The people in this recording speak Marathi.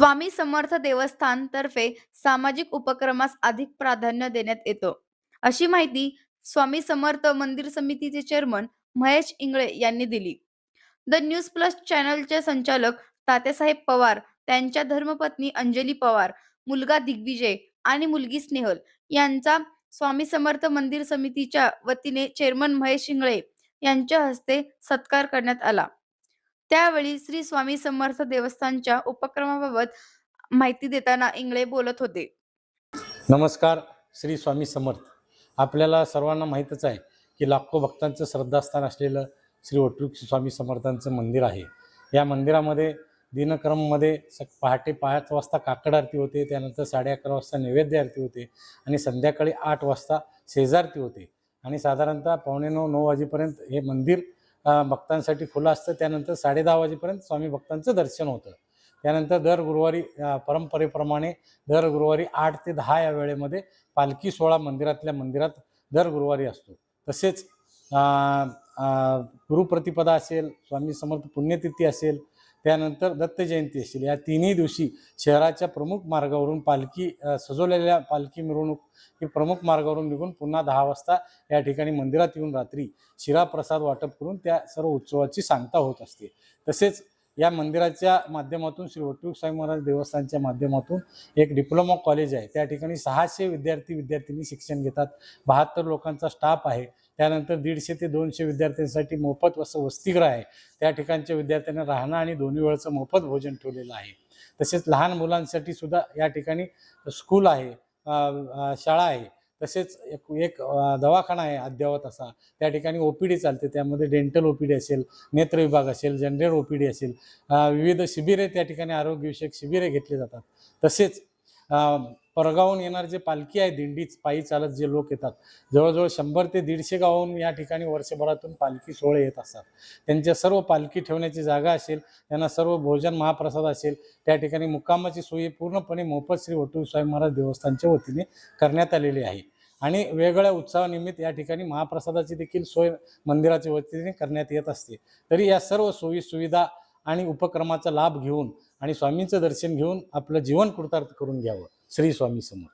स्वामी समर्थ देवस्थान तर्फे सामाजिक उपक्रमास अधिक प्राधान्य देण्यात येतं, अशी माहिती स्वामी समर्थ मंदिर समितीचे चेअरमन महेश इंगळे यांनी दिली. द न्यूज प्लस चॅनलचे संचालक तात्यासाहेब पवार, त्यांच्या धर्मपत्नी अंजली पवार, मुलगा दिग्विजय आणि मुलगी स्नेहल यांचा स्वामी समर्थ मंदिर समितीच्या वतीने चेअरमन महेश इंगळे यांच्या हस्ते सत्कार करण्यात आला. त्यावेळी श्री स्वामी समर्थ देवस्थानच्या उपक्रमाबाबत माहिती देताना इंगळे बोलत होते. नमस्कार. श्री स्वामी समर्थ. आपल्याला सर्वांना माहीतच आहे की लाखो भक्तांचं श्रद्धास्थान असलेलं श्री वटवृक्ष स्वामी समर्थांचं मंदिर आहे. या मंदिरामध्ये दिनक्रममध्ये पहाटे 5 वाजता काकड आरती होते, त्यानंतर 11:30 वाजता नैवेद्य आरती होते आणि संध्याकाळी 8 वाजता शेजारती होते आणि साधारणतः 8:45-9 वाजेपर्यंत हे मंदिर भक्तांसाठी खुलं असतं. त्यानंतर 10:30 वाजेपर्यंत स्वामी भक्तांचं दर्शन होतं. त्यानंतर दर गुरुवारी परंपरेप्रमाणे दर गुरुवारी 8 ते 10 या वेळेमध्ये पालखी सोहळा मंदिरातल्या मंदिरात दर गुरुवारी असतो. तसेच गुरुप्रतिपदा असेल, स्वामी समर्थ पुण्यतिथी असेल, त्यानंतर दत्त जयंती असेल, या तिन्ही दिवशी शहराच्या प्रमुख मार्गावरून पालखी सजवलेल्या पालखी मिरवणूक ही प्रमुख मार्गावरून निघून पुन्हा 10 वाजता या ठिकाणी मंदिरात येऊन रात्री शिरा प्रसाद वाटप करून त्या सर्व उत्सवाची सांगता होत असते. तसेच या मंदिराच्या माध्यमातून श्री वटवृक्ष स्वामी महाराज देवस्थानच्या माध्यमातून एक डिप्लोमा कॉलेज आहे. त्या ठिकाणी 600 विद्यार्थी शिक्षण घेतात. 72 लोकांचा स्टाफ आहे. त्यानंतर 150 ते 200 विद्यार्थ्यांसाठी मोफत वसतिगृह आहे. त्या ठिकाणच्या विद्यार्थ्यांना राहणं आणि दोन्ही वेळचं मोफत भोजन ठेवलेलं आहे. तसेच लहान मुलांसाठी सुद्धा या ठिकाणी स्कूल आहे, शाळा आहे. तसेच एक दवाखाना आहे अद्ययावत असा. त्या ठिकाणी OPD चालते. त्यामध्ये डेंटल OPD असेल, नेत्र विभाग असेल, जनरल OPD असेल, विविध शिबिरे त्या ठिकाणी आरोग्यविषयक शिबिरे घेतली जातात. तसेच परगावून येणार जे पालखी आहे, दिंडीच पायी चालत जे लोक येतात, जवळजवळ 100 ते 150 गावाहून या ठिकाणी वर्षभरातून पालखी सोहळे येत असतात. त्यांच्या सर्व पालखी ठेवण्याची जागा असेल, त्यांना सर्व भोजन महाप्रसाद असेल, त्या ठिकाणी मुक्कामाची सोयी पूर्णपणे मोफत श्री वटवृक्ष स्वामी महाराज देवस्थानच्या वतीने करण्यात आलेली आहे. आणि वेगवेगळ्या उत्सवानिमित्त या ठिकाणी महाप्रसादाची देखील सोय मंदिराच्या वतीने करण्यात येत असते. तरी या सर्व सोयी सुविधा आणि उपक्रमाचा लाभ घेऊन आणि स्वामींचं दर्शन घेऊन आपलं जीवन कृतार्थ करून घ्यावं. श्री स्वामी समर्थ.